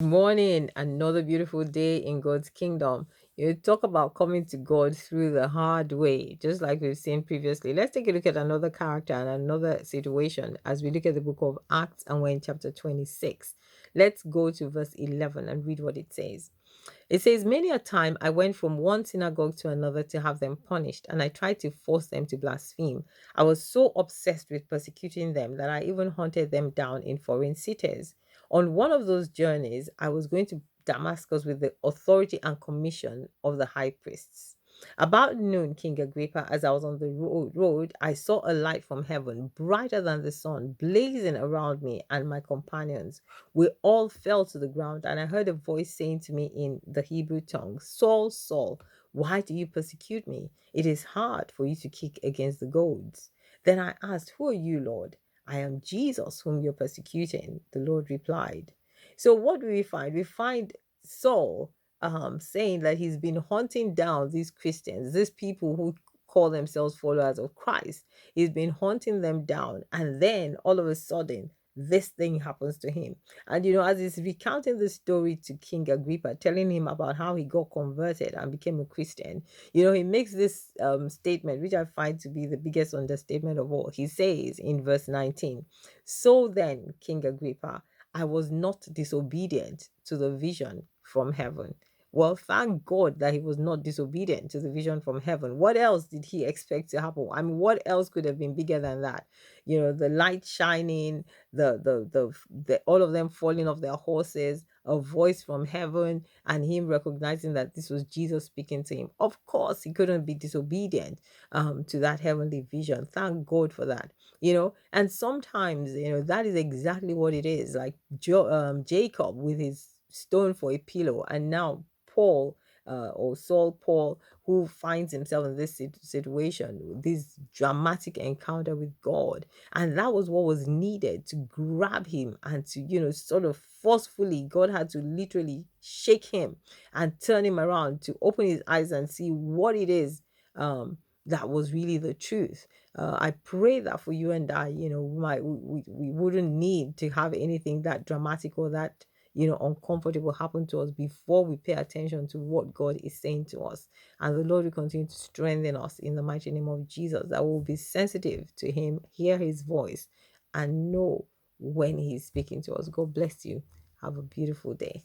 Morning, another beautiful day in God's kingdom. You talk about coming to God through the hard way, just like we've seen previously. Let's take a look at another character and another situation as we look at the book of Acts and we're in chapter 26. Let's go to verse 11 and read what it says. It says, many a time I went from one synagogue to another to have them punished, and I tried to force them to blaspheme. I was so obsessed with persecuting them that I even hunted them down in foreign cities. On one of those journeys, I was going to Damascus with the authority and commission of the high priests. About noon, King Agrippa, as I was on the road, I saw a light from heaven, brighter than the sun, blazing around me and my companions. We all fell to the ground, and I heard a voice saying to me in the Hebrew tongue, Saul, Saul, why do you persecute me? It is hard for you to kick against the goads. Then I asked, who are you, Lord? I am Jesus, whom you're persecuting. The Lord replied. So, what do we find? We find Saul saying that he's been hunting down these Christians, these people who call themselves followers of Christ. He's been hunting them down, and then all of a sudden, this thing happens to him. And as he's recounting the story to King Agrippa, telling him about how he got converted and became a Christian, he makes this statement, which I find to be the biggest understatement of all. He says in verse 19, so then, King Agrippa, I was not disobedient to the vision from heaven. Well, thank God that he was not disobedient to the vision from heaven. What else did he expect to happen? I mean, what else could have been bigger than that? The light shining, the all of them falling off their horses, a voice from heaven, and him recognizing that this was Jesus speaking to him. Of course, he couldn't be disobedient to that heavenly vision. Thank God for that. And sometimes that is exactly what it is. Like Jacob with his stone for a pillow, and now Paul, or Saul Paul, who finds himself in this situation, this dramatic encounter with God. And that was what was needed to grab him and to, sort of forcefully, God had to literally shake him and turn him around to open his eyes and see what it is that was really the truth. I pray that for you and I, we wouldn't need to have anything that dramatic or that uncomfortable happen to us before we pay attention to what God is saying to us. And the Lord will continue to strengthen us in the mighty name of Jesus, that will be sensitive to Him, hear His voice, and know when He's speaking to us. God bless you. Have a beautiful day.